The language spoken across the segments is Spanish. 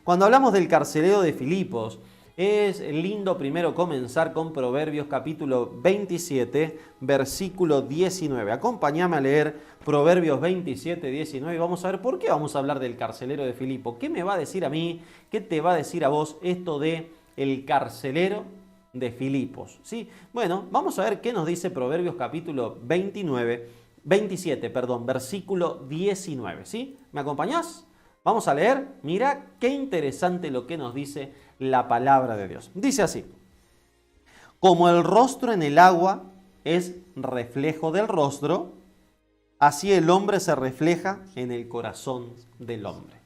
Cuando hablamos del carcelero de Filipos, es lindo primero comenzar con Proverbios capítulo 27, versículo 19. Acompáñame a leer Proverbios 27, 19 y vamos a ver por qué vamos a hablar del carcelero de Filipos. ¿Qué me va a decir a mí? ¿Qué te va a decir a vos esto de el carcelero de Filipos? ¿Sí? Bueno, vamos a ver qué nos dice Proverbios capítulo 27, versículo 19. ¿Sí? ¿Me acompañás? Vamos a leer. Mira qué interesante lo que nos dice la palabra de Dios. Dice así: como el rostro en el agua es reflejo del rostro, así el hombre se refleja en el corazón del hombre.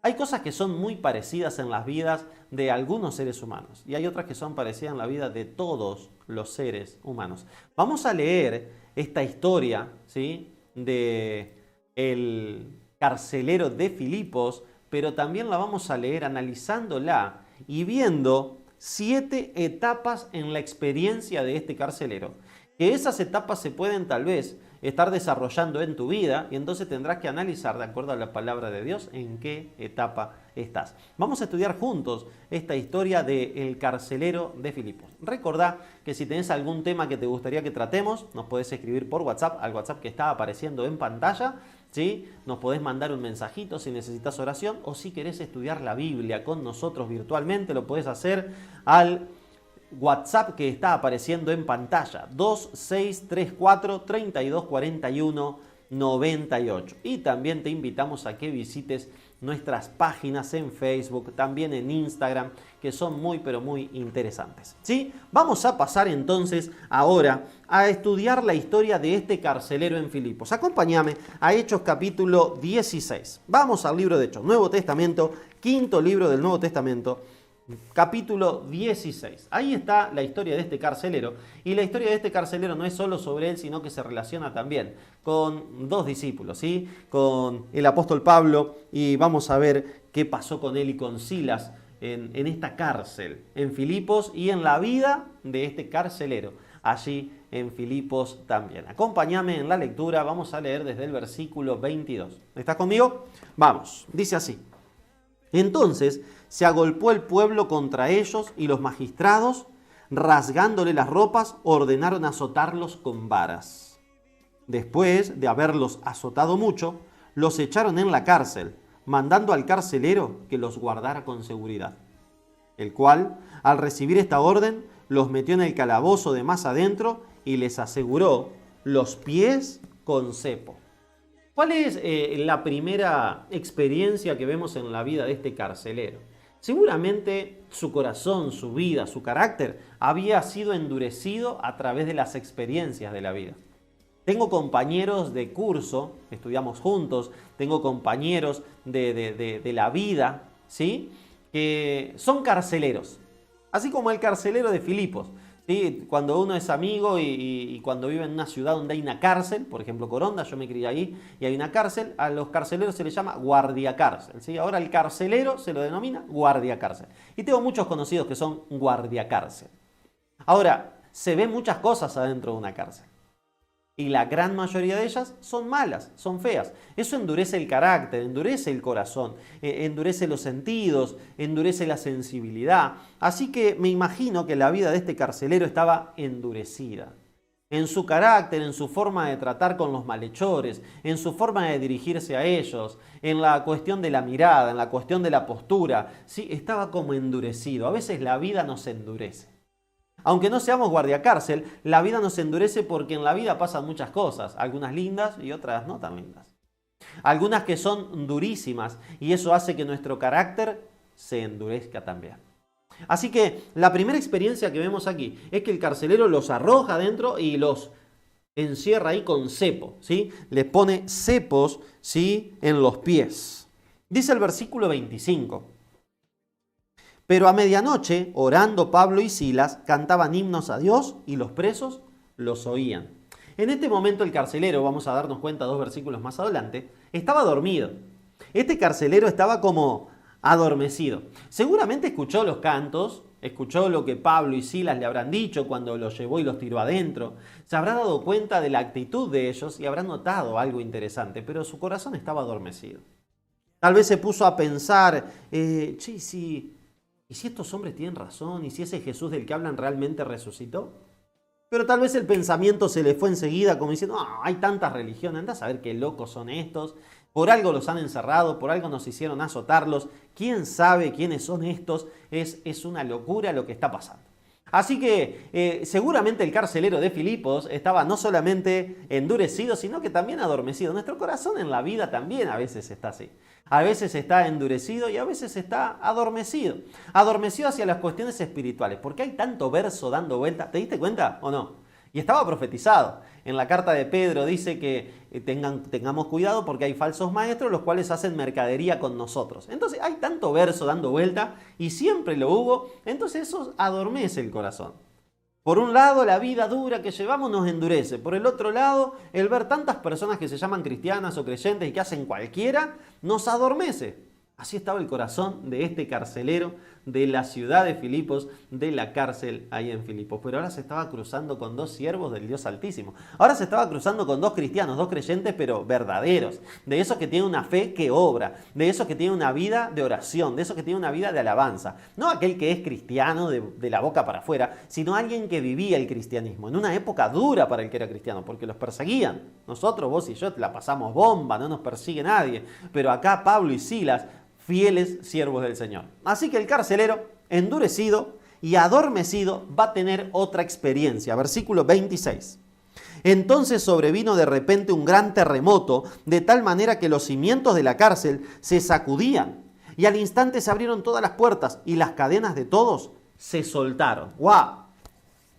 Hay cosas que son muy parecidas en las vidas de algunos seres humanos y hay otras que son parecidas en la vida de todos los seres humanos. Vamos a leer esta historia, ¿sí?, de el carcelero de Filipos, pero también la vamos a leer analizándola y viendo 7 etapas en la experiencia de este carcelero. Que esas etapas se pueden tal vez estar desarrollando en tu vida y entonces tendrás que analizar, de acuerdo a la palabra de Dios, en qué etapa estás. Vamos a estudiar juntos esta historia del carcelero de Filipos. Recordá que si tenés algún tema que te gustaría que tratemos, nos podés escribir por WhatsApp, al WhatsApp que está apareciendo en pantalla, ¿sí? Nos podés mandar un mensajito si necesitas oración o si querés estudiar la Biblia con nosotros virtualmente, lo podés hacer al WhatsApp que está apareciendo en pantalla, 2634 3241 98. Y también te invitamos a que visites nuestras páginas en Facebook, también en Instagram, que son muy pero muy interesantes. ¿Sí? Vamos a pasar entonces ahora a estudiar la historia de este carcelero en Filipos. Acompáñame a Hechos capítulo 16. Vamos al libro de Hechos, Nuevo Testamento, quinto libro del Nuevo Testamento, capítulo 16. Ahí está la historia de este carcelero. Y la historia de este carcelero no es solo sobre él, sino que se relaciona también con 2 discípulos, ¿sí? Con el apóstol Pablo. Y vamos a ver qué pasó con él y con Silas en esta cárcel, en Filipos, y en la vida de este carcelero allí en Filipos también. Acompáñame en la lectura. Vamos a leer desde el versículo 22. ¿Estás conmigo? Vamos. Dice así: entonces se agolpó el pueblo contra ellos y los magistrados, rasgándole las ropas, ordenaron azotarlos con varas. Después de haberlos azotado mucho, los echaron en la cárcel, mandando al carcelero que los guardara con seguridad. El cual, al recibir esta orden, los metió en el calabozo de más adentro y les aseguró los pies con cepo. ¿Cuál es la primera experiencia que vemos en la vida de este carcelero? Seguramente su corazón, su vida, su carácter había sido endurecido a través de las experiencias de la vida. Tengo compañeros de curso, estudiamos juntos, tengo compañeros de la vida, ¿sí?, que son carceleros, así como el carcelero de Filipos. ¿Sí? Cuando uno es amigo y cuando vive en una ciudad donde hay una cárcel, por ejemplo Coronda, yo me crié ahí y hay una cárcel, a los carceleros se les llama guardiacárcel, ¿sí? Ahora el carcelero se lo denomina guardiacárcel. Y tengo muchos conocidos que son guardiacárcel. Ahora, se ven muchas cosas adentro de una cárcel. Y la gran mayoría de ellas son malas, son feas. Eso endurece el carácter, endurece el corazón, endurece los sentidos, endurece la sensibilidad. Así que me imagino que la vida de este carcelero estaba endurecida. En su carácter, en su forma de tratar con los malhechores, en su forma de dirigirse a ellos, en la cuestión de la mirada, en la cuestión de la postura. Sí, estaba como endurecido. A veces la vida nos endurece. Aunque no seamos guardiacárcel, la vida nos endurece porque en la vida pasan muchas cosas, algunas lindas y otras no tan lindas. Algunas que son durísimas y eso hace que nuestro carácter se endurezca también. Así que la primera experiencia que vemos aquí es que el carcelero los arroja adentro y los encierra ahí con cepo, ¿sí? Les pone cepos, ¿sí?, en los pies. Dice el versículo 25. Pero a medianoche, orando Pablo y Silas, cantaban himnos a Dios y los presos los oían. En este momento el carcelero, vamos a darnos cuenta 2 versículos más adelante, estaba dormido. Este carcelero estaba como adormecido. Seguramente escuchó los cantos, escuchó lo que Pablo y Silas le habrán dicho cuando los llevó y los tiró adentro. Se habrá dado cuenta de la actitud de ellos y habrá notado algo interesante, pero su corazón estaba adormecido. Tal vez se puso a pensar, ¿y si estos hombres tienen razón? ¿Y si ese Jesús del que hablan realmente resucitó? Pero tal vez el pensamiento se le fue enseguida como diciendo, hay tantas religiones, anda a saber qué locos son estos. Por algo los han encerrado, por algo nos hicieron azotarlos. ¿Quién sabe quiénes son estos? Es una locura lo que está pasando. Así que seguramente el carcelero de Filipos estaba no solamente endurecido, sino que también adormecido. Nuestro corazón en la vida también a veces está así. A veces está endurecido y a veces está adormecido. Adormecido hacia las cuestiones espirituales. ¿Por qué hay tanto verso dando vuelta? ¿Te diste cuenta o no? Y estaba profetizado. En la carta de Pedro dice que tengamos cuidado porque hay falsos maestros los cuales hacen mercadería con nosotros. Entonces hay tanto verso dando vuelta y siempre lo hubo. Entonces eso adormece el corazón. Por un lado, la vida dura que llevamos nos endurece. Por el otro lado, el ver tantas personas que se llaman cristianas o creyentes y que hacen cualquiera, nos adormece. Así estaba el corazón de este carcelero de la ciudad de Filipos, de la cárcel ahí en Filipos. Pero ahora se estaba cruzando con dos siervos del Dios Altísimo. Ahora se estaba cruzando con dos cristianos, dos creyentes pero verdaderos. De esos que tienen una fe que obra, de esos que tienen una vida de oración, de esos que tienen una vida de alabanza. No aquel que es cristiano de la boca para afuera, sino alguien que vivía el cristianismo en una época dura para el que era cristiano, porque los perseguían. Nosotros, vos y yo, la pasamos bomba, no nos persigue nadie. Pero acá Pablo y Silas, fieles siervos del Señor. Así que el carcelero, endurecido y adormecido, va a tener otra experiencia. Versículo 26. Entonces sobrevino de repente un gran terremoto, de tal manera que los cimientos de la cárcel se sacudían, y al instante se abrieron todas las puertas, y las cadenas de todos se soltaron. ¡Guau!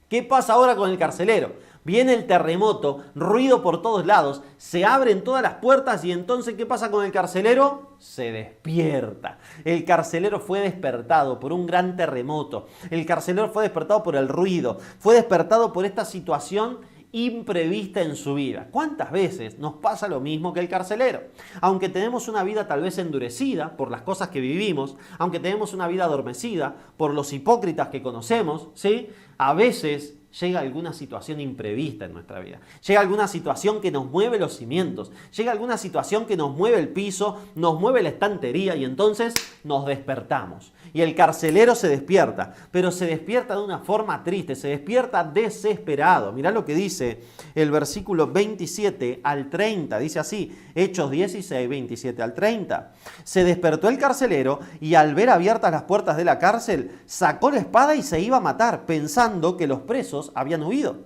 ¿Qué pasa ahora con el carcelero? Viene el terremoto, ruido por todos lados, se abren todas las puertas y entonces ¿qué pasa con el carcelero? Se despierta. El carcelero fue despertado por un gran terremoto. El carcelero fue despertado por el ruido, fue despertado por esta situación imprevista en su vida. ¿Cuántas veces nos pasa lo mismo que el carcelero? Aunque tenemos una vida tal vez endurecida por las cosas que vivimos, aunque tenemos una vida adormecida por los hipócritas que conocemos, ¿sí? A veces llega alguna situación imprevista en nuestra vida. Llega alguna situación que nos mueve los cimientos. Llega alguna situación que nos mueve el piso, nos mueve la estantería y entonces nos despertamos. Y el carcelero se despierta, pero se despierta de una forma triste, se despierta desesperado. Mirá lo que dice el versículo 27 al 30. Dice así, Hechos 16, 27 al 30. Se despertó el carcelero y al ver abiertas las puertas de la cárcel, sacó la espada y se iba a matar, pensando que los presos habían huido.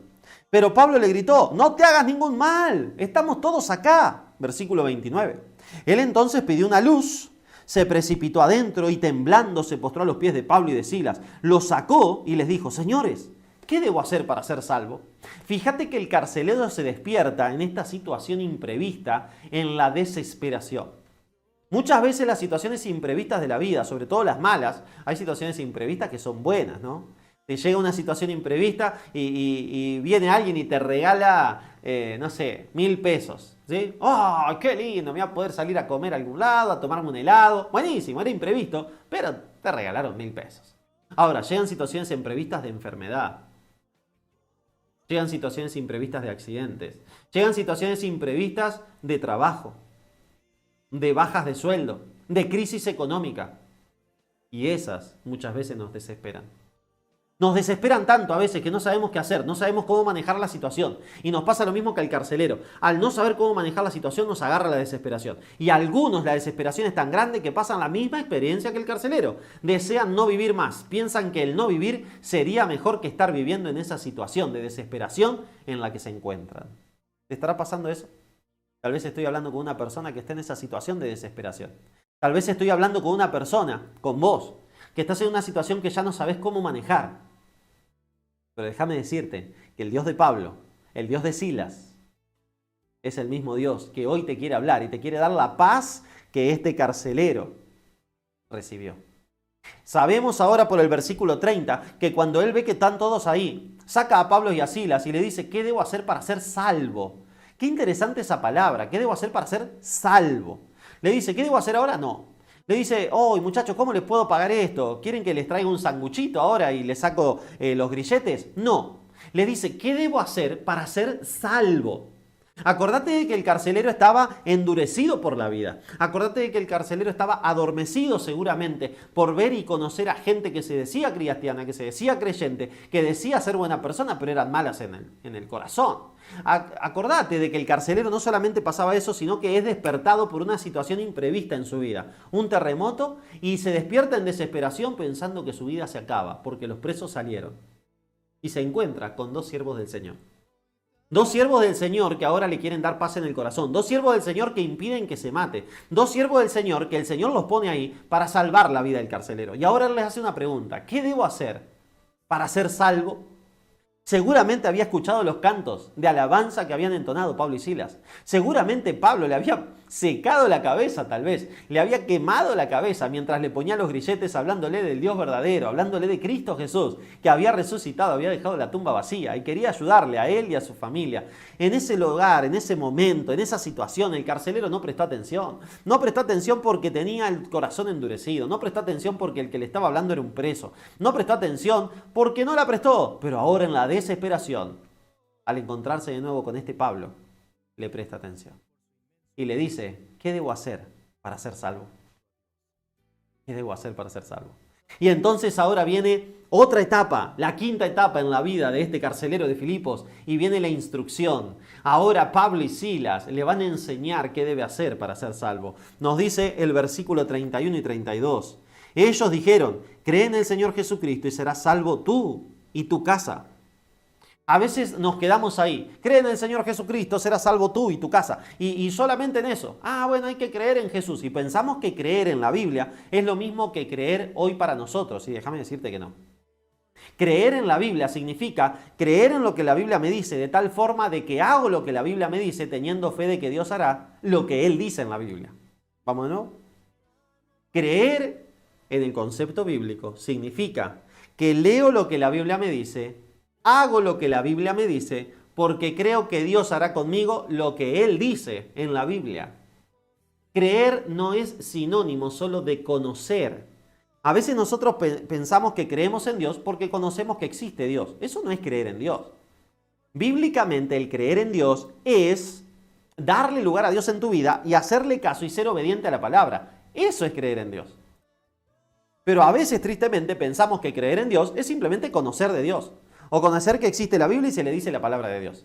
Pero Pablo le gritó, no te hagas ningún mal, estamos todos acá. Versículo 29. Él entonces pidió una luz, se precipitó adentro y temblando se postró a los pies de Pablo y de Silas. Los sacó y les dijo, señores, ¿qué debo hacer para ser salvo? Fíjate que el carcelero se despierta en esta situación imprevista, en la desesperación. Muchas veces las situaciones imprevistas de la vida, sobre todo las malas, hay situaciones imprevistas que son buenas, ¿no? Te llega una situación imprevista y viene alguien y te regala, no sé, 1.000 pesos. ¿Sí? ¡Oh, qué lindo! Me voy a poder salir a comer a algún lado, a tomarme un helado. Buenísimo, era imprevisto, pero te regalaron 1.000 pesos. Ahora, llegan situaciones imprevistas de enfermedad. Llegan situaciones imprevistas de accidentes. Llegan situaciones imprevistas de trabajo, de bajas de sueldo, de crisis económica. Y esas muchas veces nos desesperan. Nos desesperan tanto a veces que no sabemos qué hacer, no sabemos cómo manejar la situación. Y nos pasa lo mismo que al carcelero. Al no saber cómo manejar la situación nos agarra la desesperación. Y a algunos la desesperación es tan grande que pasan la misma experiencia que el carcelero. Desean no vivir más. Piensan que el no vivir sería mejor que estar viviendo en esa situación de desesperación en la que se encuentran. ¿Te estará pasando eso? Tal vez estoy hablando con una persona que está en esa situación de desesperación. Tal vez estoy hablando con una persona, con vos, que estás en una situación que ya no sabes cómo manejar. Pero déjame decirte que el Dios de Pablo, el Dios de Silas, es el mismo Dios que hoy te quiere hablar y te quiere dar la paz que este carcelero recibió. Sabemos ahora por el versículo 30 que cuando él ve que están todos ahí, saca a Pablo y a Silas y le dice, ¿qué debo hacer para ser salvo? Qué interesante esa palabra, ¿qué debo hacer para ser salvo? Le dice, ¿qué debo hacer ahora? No. Le dice, oh, muchachos, ¿cómo les puedo pagar esto? ¿Quieren que les traiga un sanguchito ahora y les saco los grilletes? No. Le dice, ¿qué debo hacer para ser salvo? Acordate de que el carcelero estaba endurecido por la vida. Acordate de que el carcelero estaba adormecido seguramente por ver y conocer a gente que se decía cristiana, que se decía creyente, que decía ser buena persona, pero eran malas en el corazón. Acordate de que el carcelero no solamente pasaba eso, sino que es despertado por una situación imprevista en su vida. Un terremoto, y se despierta en desesperación pensando que su vida se acaba, porque los presos salieron. Y se encuentra con dos siervos del Señor. Dos siervos del Señor que ahora le quieren dar paz en el corazón. Dos siervos del Señor que impiden que se mate. Dos siervos del Señor que el Señor los pone ahí para salvar la vida del carcelero. Y ahora él les hace una pregunta. ¿Qué debo hacer para ser salvo? Seguramente había escuchado los cantos de alabanza que habían entonado Pablo y Silas. Seguramente Pablo le había secado la cabeza, tal vez. Le había quemado la cabeza mientras le ponía los grilletes hablándole del Dios verdadero, hablándole de Cristo Jesús, que había resucitado, había dejado la tumba vacía y quería ayudarle a él y a su familia. En ese lugar, en ese momento, en esa situación, el carcelero no prestó atención. No prestó atención porque tenía el corazón endurecido. No prestó atención porque el que le estaba hablando era un preso. No prestó atención porque no la prestó. Pero ahora en la desesperación, al encontrarse de nuevo con este Pablo, le presta atención. Y le dice, ¿qué debo hacer para ser salvo? ¿Qué debo hacer para ser salvo? Y entonces ahora viene otra etapa, la quinta etapa en la vida de este carcelero de Filipos, y viene la instrucción. Ahora Pablo y Silas le van a enseñar qué debe hacer para ser salvo. Nos dice el versículo 31 y 32. Ellos dijeron, cree en el Señor Jesucristo y serás salvo tú y tu casa. A veces nos quedamos ahí. Cree en el Señor Jesucristo, serás salvo tú y tu casa. Y solamente en eso. Bueno, hay que creer en Jesús. Y pensamos que creer en la Biblia es lo mismo que creer hoy para nosotros. Y déjame decirte que no. Creer en la Biblia significa creer en lo que la Biblia me dice, de tal forma de que hago lo que la Biblia me dice, teniendo fe de que Dios hará lo que Él dice en la Biblia. ¿Vamos de nuevo? Creer en el concepto bíblico significa que leo lo que la Biblia me dice, hago lo que la Biblia me dice porque creo que Dios hará conmigo lo que Él dice en la Biblia. Creer no es sinónimo solo de conocer. A veces nosotros pensamos que creemos en Dios porque conocemos que existe Dios. Eso no es creer en Dios. Bíblicamente el creer en Dios es darle lugar a Dios en tu vida y hacerle caso y ser obediente a la palabra. Eso es creer en Dios. Pero a veces tristemente pensamos que creer en Dios es simplemente conocer de Dios. O conocer que existe la Biblia y se le dice la palabra de Dios.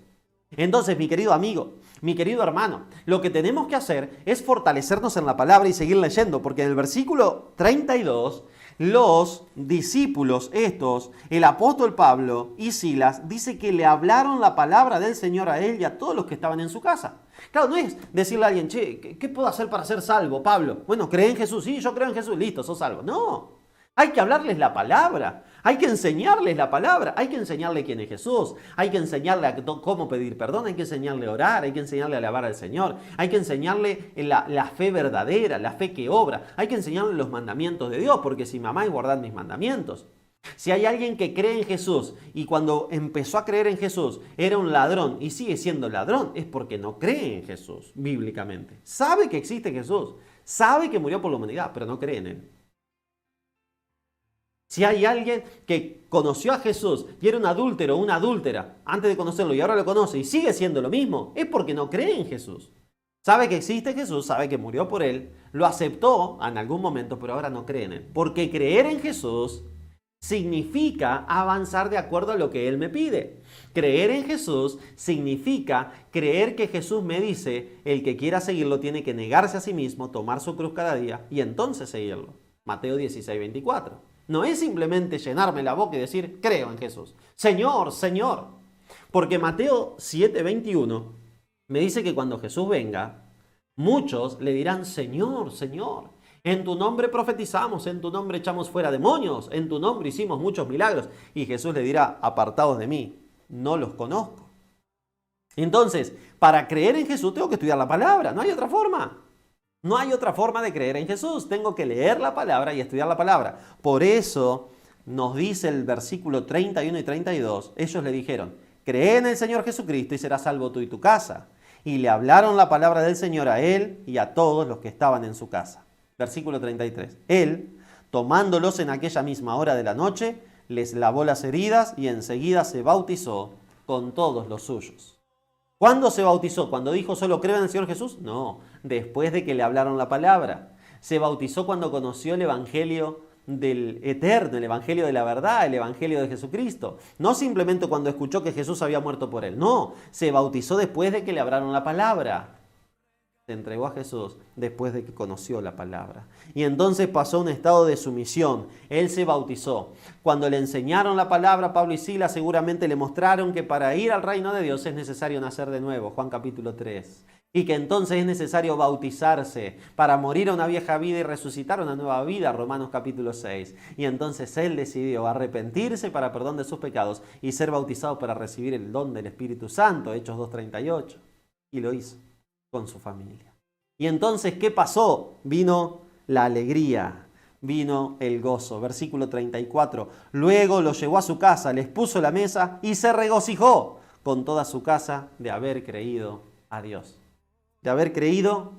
Entonces, mi querido amigo, mi querido hermano, lo que tenemos que hacer es fortalecernos en la palabra y seguir leyendo, porque en el versículo 32, los discípulos estos, el apóstol Pablo y Silas, dice que le hablaron la palabra del Señor a él y a todos los que estaban en su casa. Claro, no es decirle a alguien, che, ¿qué puedo hacer para ser salvo, Pablo? Bueno, cree en Jesús, sí, yo creo en Jesús, listo, sos salvo. No. Hay que hablarles la palabra, hay que enseñarles la palabra, hay que enseñarle quién es Jesús, hay que enseñarle cómo pedir perdón, hay que enseñarle a orar, hay que enseñarle a alabar al Señor, hay que enseñarle la fe verdadera, la fe que obra, hay que enseñarle los mandamientos de Dios, porque si mamá es guardar mis mandamientos. Si hay alguien que cree en Jesús y cuando empezó a creer en Jesús era un ladrón y sigue siendo ladrón, es porque no cree en Jesús bíblicamente. Sabe que existe Jesús, sabe que murió por la humanidad, pero no cree en Él. Si hay alguien que conoció a Jesús y era un adúltero o una adúltera antes de conocerlo y ahora lo conoce y sigue siendo lo mismo, es porque no cree en Jesús. Sabe que existe Jesús, sabe que murió por él, lo aceptó en algún momento, pero ahora no cree en él. Porque creer en Jesús significa avanzar de acuerdo a lo que Él me pide. Creer en Jesús significa creer que Jesús me dice, el que quiera seguirlo tiene que negarse a sí mismo, tomar su cruz cada día y entonces seguirlo. Mateo 16:24. No es simplemente llenarme la boca y decir, creo en Jesús. Señor, Señor. Porque Mateo 7:21 me dice que cuando Jesús venga, muchos le dirán, Señor, Señor. En tu nombre profetizamos, en tu nombre echamos fuera demonios, en tu nombre hicimos muchos milagros. Y Jesús le dirá, apartados de mí, no los conozco. Entonces, para creer en Jesús tengo que estudiar la palabra, no hay otra forma. No hay otra forma de creer en Jesús, tengo que leer la palabra y estudiar la palabra. Por eso nos dice el versículo 31 y 32, ellos le dijeron, cree en el Señor Jesucristo y serás salvo tú y tu casa. Y le hablaron la palabra del Señor a él y a todos los que estaban en su casa. Versículo 33. Él, tomándolos en aquella misma hora de la noche, les lavó las heridas y enseguida se bautizó con todos los suyos. ¿Cuándo se bautizó? ¿Cuando dijo solo creo en el Señor Jesús? No, después de que le hablaron la palabra. Se bautizó cuando conoció el Evangelio del eterno, el Evangelio de la verdad, el Evangelio de Jesucristo. No simplemente cuando escuchó que Jesús había muerto por él. No, se bautizó después de que le hablaron la palabra. Se entregó a Jesús después de que conoció la palabra. Y entonces pasó a un estado de sumisión. Él se bautizó. Cuando le enseñaron la palabra, Pablo y Silas seguramente le mostraron que para ir al reino de Dios es necesario nacer de nuevo. Juan capítulo 3. Y que entonces es necesario bautizarse para morir a una vieja vida y resucitar una nueva vida. Romanos capítulo 6. Y entonces él decidió arrepentirse para perdón de sus pecados y ser bautizado para recibir el don del Espíritu Santo. Hechos 2:38. Y lo hizo con su familia. Y entonces, ¿qué pasó? Vino la alegría, vino el gozo. Versículo 34. Luego lo llevó a su casa, les puso la mesa y se regocijó con toda su casa de haber creído a Dios. De haber creído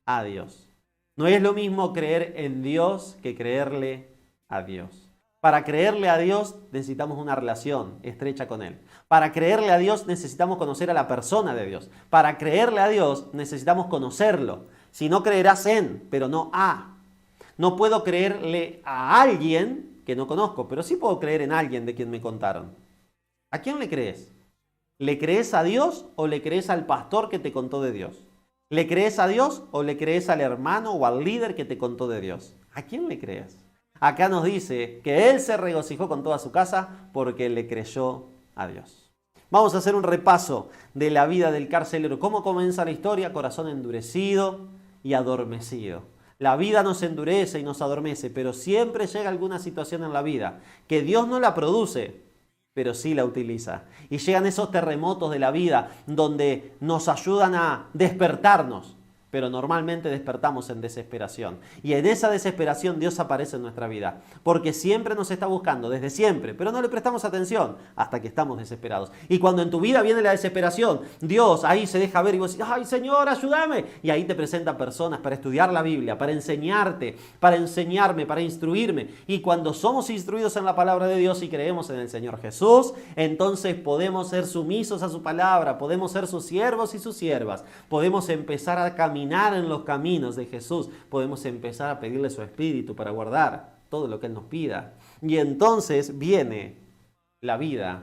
a Dios. No es lo mismo creer en Dios que creerle a Dios. Para creerle a Dios necesitamos una relación estrecha con Él. Para creerle a Dios necesitamos conocer a la persona de Dios. Para creerle a Dios necesitamos conocerlo. Si no, creerás en, pero no a. No puedo creerle a alguien que no conozco, pero sí puedo creer en alguien de quien me contaron. ¿A quién le crees? ¿Le crees a Dios o le crees al pastor que te contó de Dios? ¿Le crees a Dios o le crees al hermano o al líder que te contó de Dios? ¿A quién le crees? Acá nos dice que él se regocijó con toda su casa porque le creyó a Dios. Vamos a hacer un repaso de la vida del carcelero. ¿Cómo comienza la historia? Corazón endurecido y adormecido. La vida nos endurece y nos adormece, pero siempre llega alguna situación en la vida que Dios no la produce, pero sí la utiliza. Y llegan esos terremotos de la vida donde nos ayudan a despertarnos. Pero normalmente despertamos en desesperación. Y en esa desesperación Dios aparece en nuestra vida. Porque siempre nos está buscando, desde siempre. Pero no le prestamos atención hasta que estamos desesperados. Y cuando en tu vida viene la desesperación, Dios ahí se deja ver y vos decís, ¡ay, Señor, ayúdame! Y ahí te presenta personas para estudiar la Biblia, para enseñarte, para enseñarme, para instruirme. Y cuando somos instruidos en la palabra de Dios y creemos en el Señor Jesús, entonces podemos ser sumisos a su palabra, podemos ser sus siervos y sus siervas. Podemos empezar a caminar en los caminos de Jesús, podemos empezar a pedirle su Espíritu para guardar todo lo que Él nos pida. Y entonces viene la vida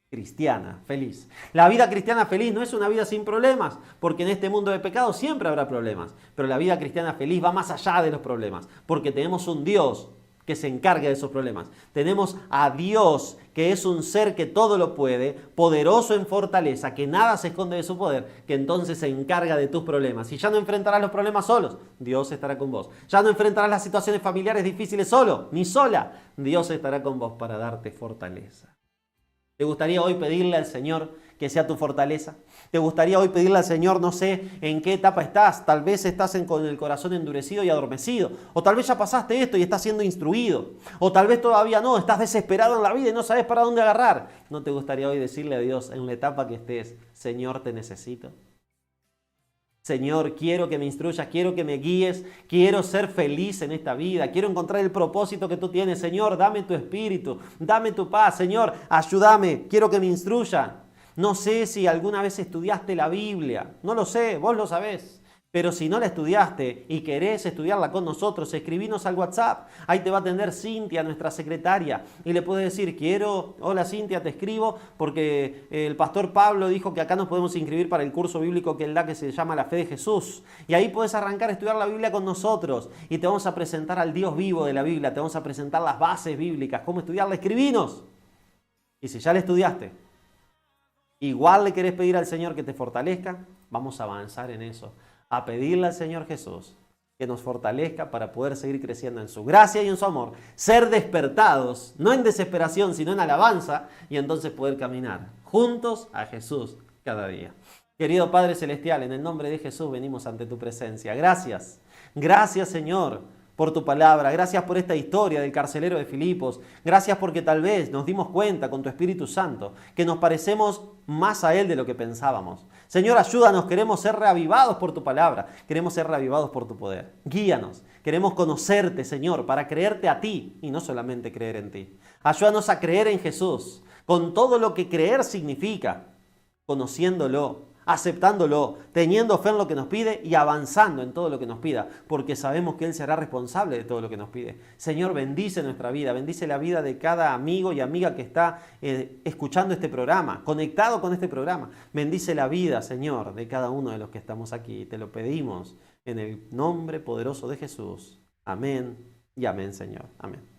cristiana feliz. La vida cristiana feliz no es una vida sin problemas, porque en este mundo de pecado siempre habrá problemas, pero la vida cristiana feliz va más allá de los problemas, porque tenemos un Dios que se encargue de esos problemas. Tenemos a Dios, que es un ser que todo lo puede, poderoso en fortaleza, que nada se esconde de su poder, que entonces se encarga de tus problemas. Y ya no enfrentarás los problemas solos, Dios estará con vos. Ya no enfrentarás las situaciones familiares difíciles solo, ni sola. Dios estará con vos para darte fortaleza. ¿Te gustaría hoy pedirle al Señor que sea tu fortaleza? ¿Te gustaría hoy pedirle al Señor, no sé en qué etapa estás? Tal vez estás con el corazón endurecido y adormecido. O tal vez ya pasaste esto y estás siendo instruido. O tal vez todavía no, estás desesperado en la vida y no sabes para dónde agarrar. ¿No te gustaría hoy decirle a Dios en la etapa que estés, Señor, te necesito? Señor, quiero que me instruyas, quiero que me guíes, quiero ser feliz en esta vida, quiero encontrar el propósito que tú tienes. Señor, dame tu espíritu, dame tu paz. Señor, ayúdame, quiero que me instruya. No sé si alguna vez estudiaste la Biblia, no lo sé, vos lo sabés. Pero si no la estudiaste y querés estudiarla con nosotros, escribinos al WhatsApp. Ahí te va a atender Cintia, nuestra secretaria. Y le puedes decir, hola Cintia, te escribo porque el pastor Pablo dijo que acá nos podemos inscribir para el curso bíblico que él da que se llama La Fe de Jesús. Y ahí puedes arrancar a estudiar la Biblia con nosotros. Y te vamos a presentar al Dios vivo de la Biblia. Te vamos a presentar las bases bíblicas, cómo estudiarla. Escribinos. Y si ya la estudiaste, igual le querés pedir al Señor que te fortalezca, vamos a avanzar en eso. A pedirle al Señor Jesús que nos fortalezca para poder seguir creciendo en su gracia y en su amor, ser despertados, no en desesperación, sino en alabanza, y entonces poder caminar juntos a Jesús cada día. Querido Padre Celestial, en el nombre de Jesús venimos ante tu presencia. Gracias, gracias Señor, por tu palabra. Gracias por esta historia del carcelero de Filipos. Gracias porque tal vez nos dimos cuenta con tu Espíritu Santo que nos parecemos más a Él de lo que pensábamos. Señor, ayúdanos. Queremos ser reavivados por tu palabra. Queremos ser reavivados por tu poder. Guíanos. Queremos conocerte, Señor, para creerte a ti y no solamente creer en ti. Ayúdanos a creer en Jesús con todo lo que creer significa, conociéndolo, aceptándolo, teniendo fe en lo que nos pide y avanzando en todo lo que nos pida, porque sabemos que Él será responsable de todo lo que nos pide. Señor, bendice nuestra vida, bendice la vida de cada amigo y amiga que está escuchando este programa, conectado con este programa. Bendice la vida, Señor, de cada uno de los que estamos aquí. Te lo pedimos en el nombre poderoso de Jesús. Amén y amén, Señor. Amén.